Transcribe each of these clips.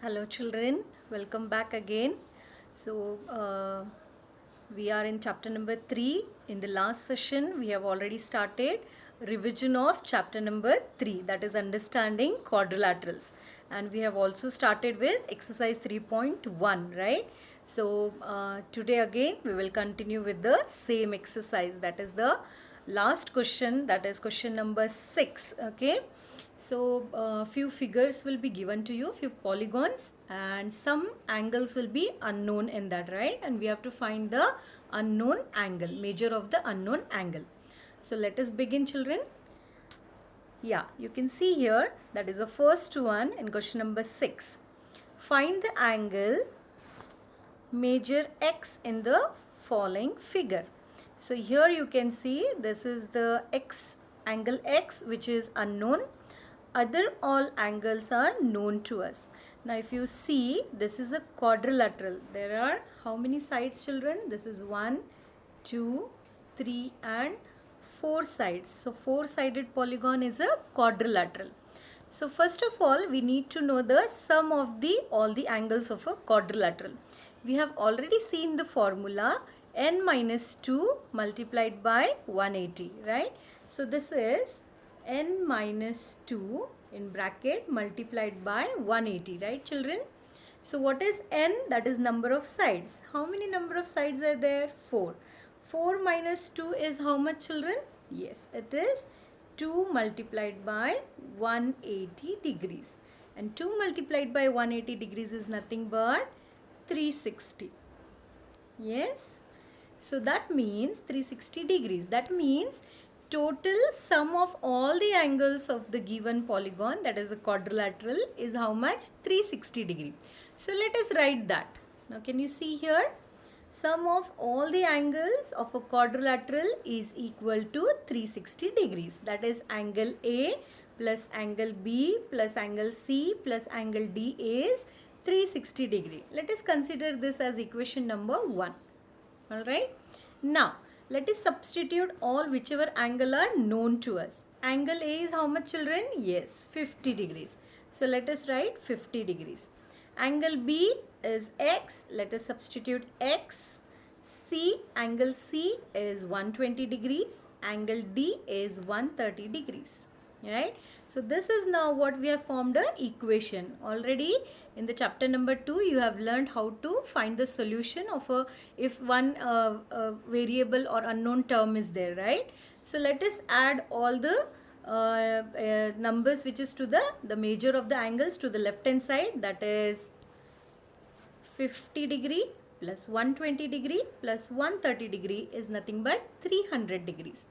Hello children, welcome back again. We are in chapter number 3. In the last session we have already started revision of chapter number 3, that is understanding quadrilaterals, and we have also started with exercise 3.1, right? Today again we will continue with the same exercise, that is the last question, that is question number 6. Okay, so few figures will be given to you, few polygons, and some angles will be unknown in that, right? And we have to find the unknown angle, measure of the unknown angle. So let us begin, children. Yeah, you can see here, that is the first one in question number 6. Find the angle, measure x in the following figure. So here you can see this is the x, angle x, which is unknown. Other all angles are known to us. Now if you see, this is a quadrilateral. There are how many sides, children? This is 1, 2, 3 and 4 sides. So 4-sided polygon is a quadrilateral. So first of all, we need to know the sum of all the angles of a quadrilateral. We have already seen the formula n minus 2 multiplied by 180, right? So this is n minus 2 in bracket multiplied by 180, right children? So what is n? That is number of sides. How many number of sides are there? 4. 4 minus 2 is how much, children? Yes, it is 2 multiplied by 180 degrees. And 2 multiplied by 180 degrees is nothing but 360. Yes. So that means 360 degrees. That means total sum of all the angles of the given polygon, that is a quadrilateral, is how much? 360 degree. So let us write that. Now can you see here? Sum of all the angles of a quadrilateral is equal to 360 degrees. That is angle A plus angle B plus angle C plus angle D is 360 degree. Let us consider this as equation number 1. Alright. Now let us substitute all whichever angle are known to us. Angle A is how much, children? Yes, 50 degrees. So let us write 50 degrees. Angle B is x. Let us substitute x. C, angle C is 120 degrees. Angle D is 130 degrees. Right? So this is now what we have formed a equation. Already in the chapter number 2 you have learned how to find the solution of a if one variable or unknown term is there, right? So let us add all the numbers which is to the measure of the angles to the left hand side, that is 50 degree plus 120 degree plus 130 degree is nothing but 300 degrees.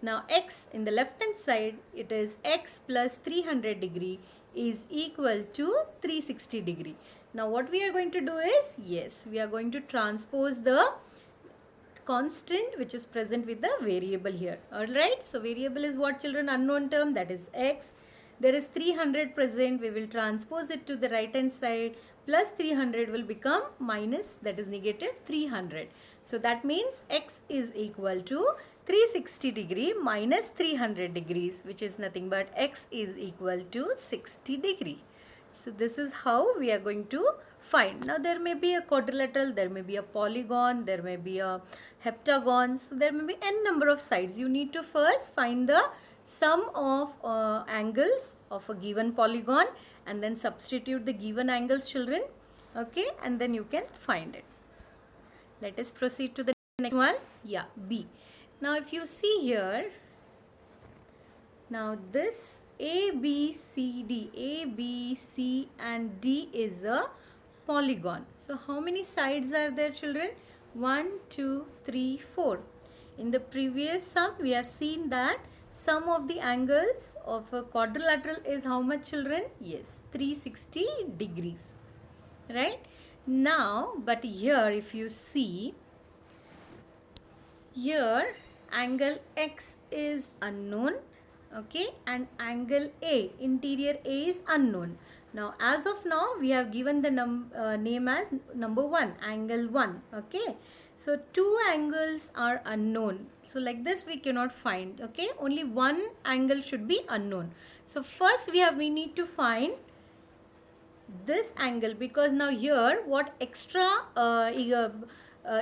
Now x in the left hand side, it is x plus 300 degree is equal to 360 degree. Now what we are going to do is, yes, we are going to transpose the constant which is present with the variable here. Alright, so variable is what, children? Unknown term, that is x. There is 300 present, we will transpose it to the right hand side, plus 300 will become minus, that is negative 300. So that means x is equal to 360 degree minus 300 degrees, which is nothing but x is equal to 60 degree. So this is how we are going to find. Now there may be a quadrilateral, there may be a polygon, there may be a heptagon. So there may be n number of sides. You need to first find the sum of angles of a given polygon and then substitute the given angles, children. Okay, and then you can find it. Let us proceed to the next one. Yeah, B. Now if you see here, now this A, B, C and D is a polygon. So how many sides are there, children? 1, 2, 3, 4. In the previous sum we have seen that sum of the angles of a quadrilateral is how much, children? Yes, 360 degrees. Right? Now, but here if you see, here angle X is unknown, okay, and angle A, interior A, is unknown. Now as of now we have given the name as number 1, angle 1, okay. So two angles are unknown, so like this we cannot find, okay. Only one angle should be unknown. So first we need to find this angle, because now here what extra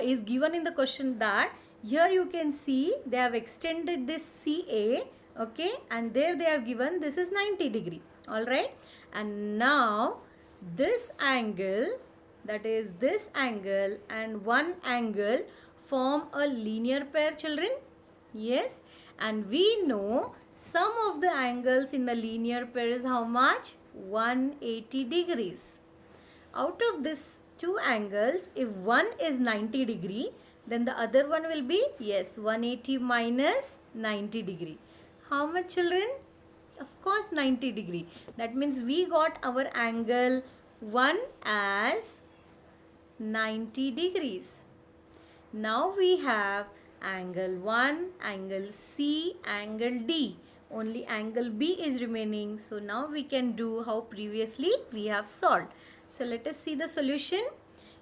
is given in the question, that here you can see they have extended this CA, okay, and there they have given this is 90 degree, all right. And now this angle, that is this angle and one angle, form a linear pair, children. Yes, and we know sum of the angles in the linear pair is how much? 180 degrees. Out of this two angles, if one is 90 degree, then the other one will be, yes, 180 minus 90 degree. How much, children? Of course 90 degree. That means we got our angle 1 as 90 degrees. Now we have angle 1, angle C, angle D. Only angle B is remaining. So now we can do how previously we have solved. So let us see the solution.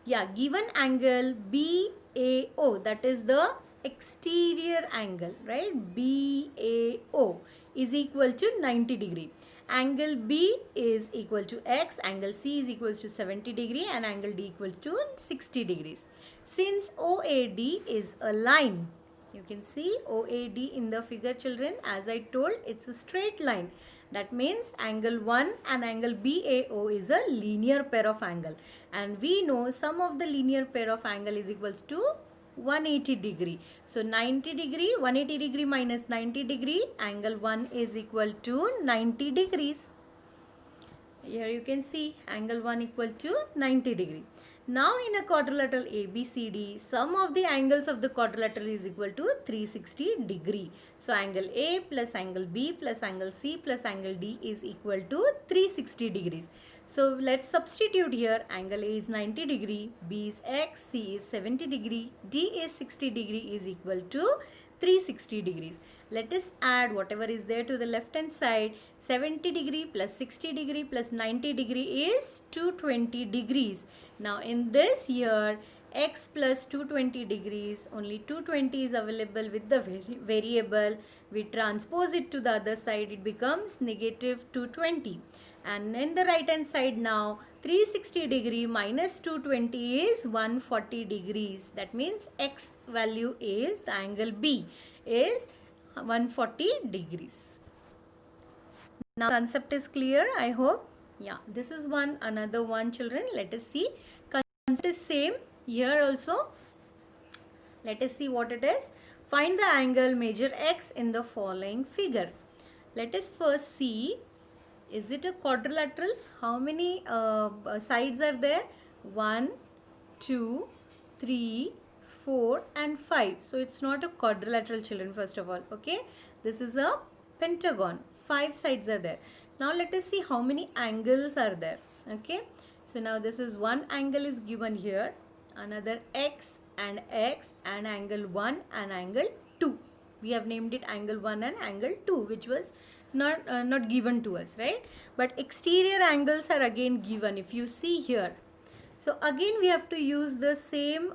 Yeah, given angle BAO, that is the exterior angle, right? BAO is equal to 90 degree. Angle B is equal to X, angle C is equal to 70 degree, and angle D equal to 60 degrees. Since OAD is a line, you can see OAD in the figure, children. As I told, it's a straight line. That means angle 1 and angle BAO is a linear pair of angle. And we know sum of the linear pair of angle is equals to 180 degree. So 90 degree, 180 degree minus 90 degree, angle 1 is equal to 90 degrees. Here you can see angle 1 equal to 90 degree. Now in a quadrilateral ABCD, sum of the angles of the quadrilateral is equal to 360 degree. So angle A plus angle B plus angle C plus angle D is equal to 360 degrees. So let's substitute here. Angle A is 90 degree, B is X, C is 70 degree, D is 60 degree is equal to 360 degrees. Let us add whatever is there to the left hand side. 70 degree plus 60 degree plus 90 degree is 220 degrees. Now in this here, X plus 220 degrees, only 220 is available with the variable. We transpose it to the other side, it becomes negative 220. And in the right hand side now, 360 degree minus 220 is 140 degrees. That means X value is, the angle B is 140 degrees. Now concept is clear, I hope. Yeah, this is one, another one, children. Let us see. Concept is same here also. Let us see what it is. Find the angle, measure X in the following figure. Let us first see, is it a quadrilateral? How many sides are there? 1, 2, 3, 4 and 5. So it's not a quadrilateral, children, first of all. Okay, this is a pentagon. 5 sides are there. Now let us see how many angles are there. Okay, so now this is one angle is given here, another X and angle 1 and angle 2. We have named it angle 1 and angle 2, which was not given to us, right? But exterior angles are again given, if you see here. So again we have to use the same,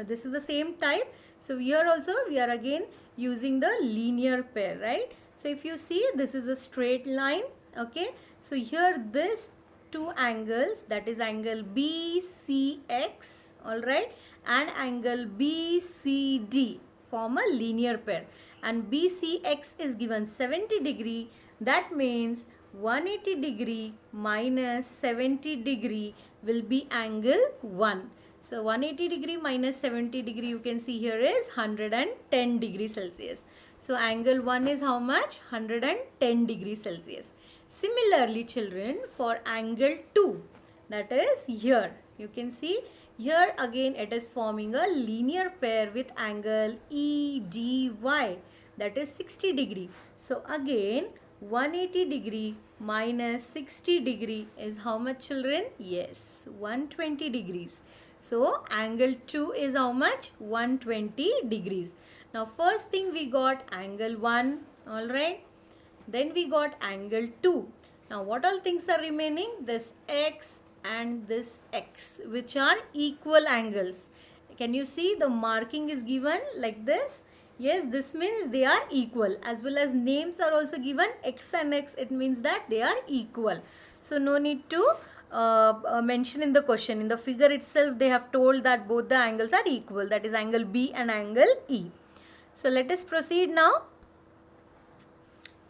this is the same type. So here also we are again using the linear pair, right? So if you see, this is a straight line, okay? So here this two angles, that is angle BCX, all right, and angle BCD form a linear pair, and BCX is given 70 degree. That means 180 degree minus 70 degree will be angle 1. So 180 degree minus 70 degree, you can see here is 110 degree Celsius. So angle 1 is how much? 110 degree Celsius. Similarly, children, for angle 2, that is here, you can see here again it is forming a linear pair with angle EDY, that is 60 degree. So again 180 degree minus 60 degree is how much, children? Yes, 120 degrees. So angle 2 is how much? 120 degrees. Now first thing we got angle 1, all right. Then we got angle 2. Now what all things are remaining? This X and this X, which are equal angles. Can you see the marking is given like this? Yes, this means they are equal, as well as names are also given X and X. It means that they are equal. So no need to mention in the question. In the figure itself they have told that both the angles are equal, that is angle B and angle E. So let us proceed now.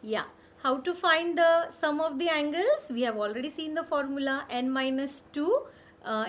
Yeah, how to find the sum of the angles? We have already seen the formula, n minus 2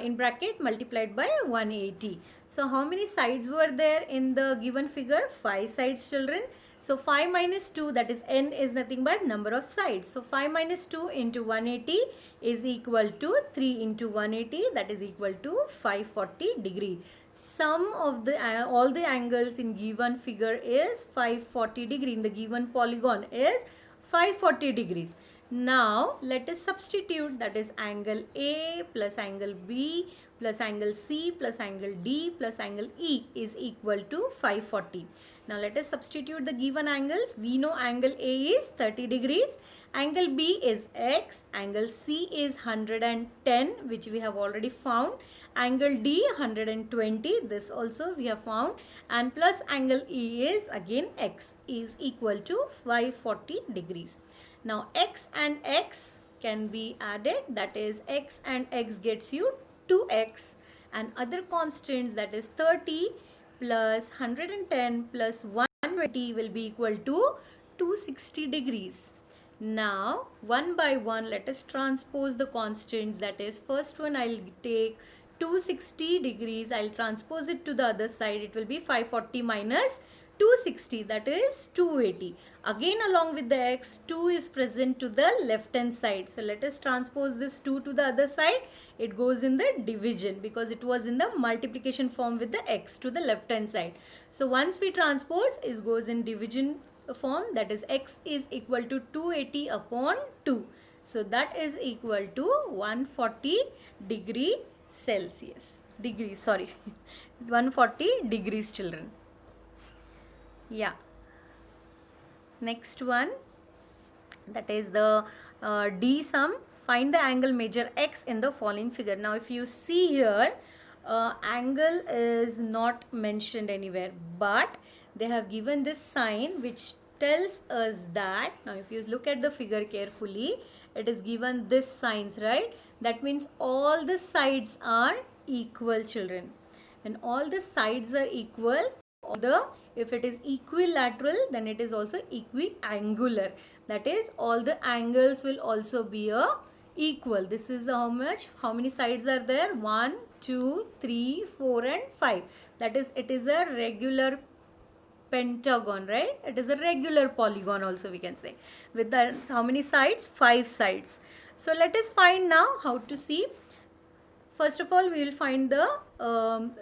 in bracket multiplied by 180. So how many sides were there in the given figure? 5 sides, children. So 5 minus 2, that is n is nothing but number of sides. So 5 minus 2 into 180 is equal to 3 into 180, that is equal to 540 degree. Sum of the all the angles in given figure is 540 degree. In the given polygon is 540 degrees. Now let us substitute, that is angle A plus angle B plus angle C plus angle D plus angle E is equal to 540. Now let us substitute the given angles. We know angle A is 30 degrees, angle B is X, angle C is 110, which we have already found, angle D 120, this also we have found, and plus angle E is again X is equal to 540 degrees. Now X and X can be added, that is X and X gets you 2X, and other constants, that is 30 plus 110 plus 120 will be equal to 260 degrees. Now one by one let us transpose the constants, that is first one I'll take 260 degrees, I'll transpose it to the other side, it will be 540 minus 260, that is 280. Again along with the X, 2 is present to the left hand side. So let us transpose this 2 to the other side. It goes in the division because it was in the multiplication form with the X to the left hand side. So once we transpose, it goes in division form, that is X is equal to 280 upon 2. So that is equal to 140 degree Celsius. Degrees, sorry. 140 degrees, children. Yeah. Next one, that is the D sum. Find the angle measure X in the following figure. Now if you see here, angle is not mentioned anywhere, but they have given this sign which tells us that, now if you look at the figure carefully, it is given this signs, right? That means all the sides are equal, children. When all the sides are equal, if it is equilateral, then it is also equiangular. That is, all the angles will also be equal. This is how much? How many sides are there? 1, 2, 3, 4 and 5. That is, it is a regular pentagon, right? It is a regular polygon also, we can say. With the how many sides? 5 sides. So let us find now how to see. First of all, we will find the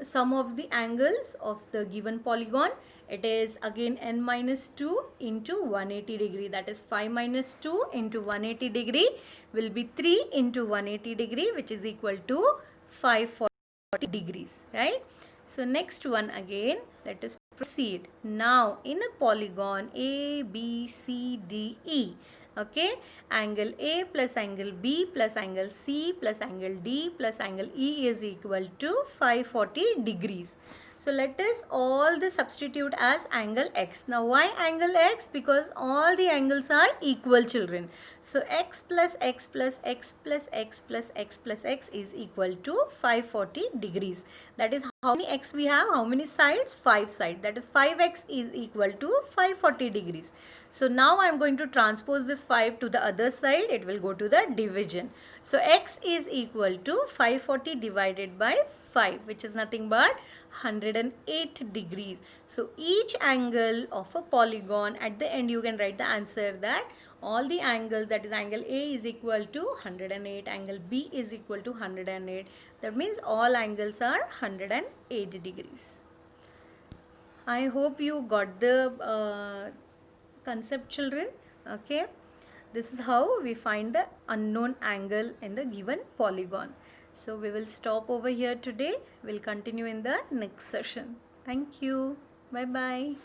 sum of the angles of the given polygon. It is again n minus 2 into 180 degree. That is 5 minus 2 into 180 degree will be 3 into 180 degree, which is equal to 540 degrees, right? So next one again, let us proceed. Now in a polygon A, B, C, D, E, okay, angle A plus angle B plus angle C plus angle D plus angle E is equal to 540 degrees. So let us all the substitute as angle X. Now why angle X? Because all the angles are equal, children. So X plus X plus X plus X plus X plus X is equal to 540 degrees. That is how many X we have? How many sides? 5 sides. That is 5X is equal to 540 degrees. So now I am going to transpose this 5 to the other side. It will go to the division. So X is equal to 540 divided by 5, which is nothing but 108 degrees. So each angle of a polygon, at the end you can write the answer that all the angles, that is angle A is equal to 108, angle B is equal to 108. That means all angles are 108 degrees. I hope you got the concept, children. Okay, this is how we find the unknown angle in the given polygon. So we will stop over here today. We'll continue in the next session. Thank you. Bye bye.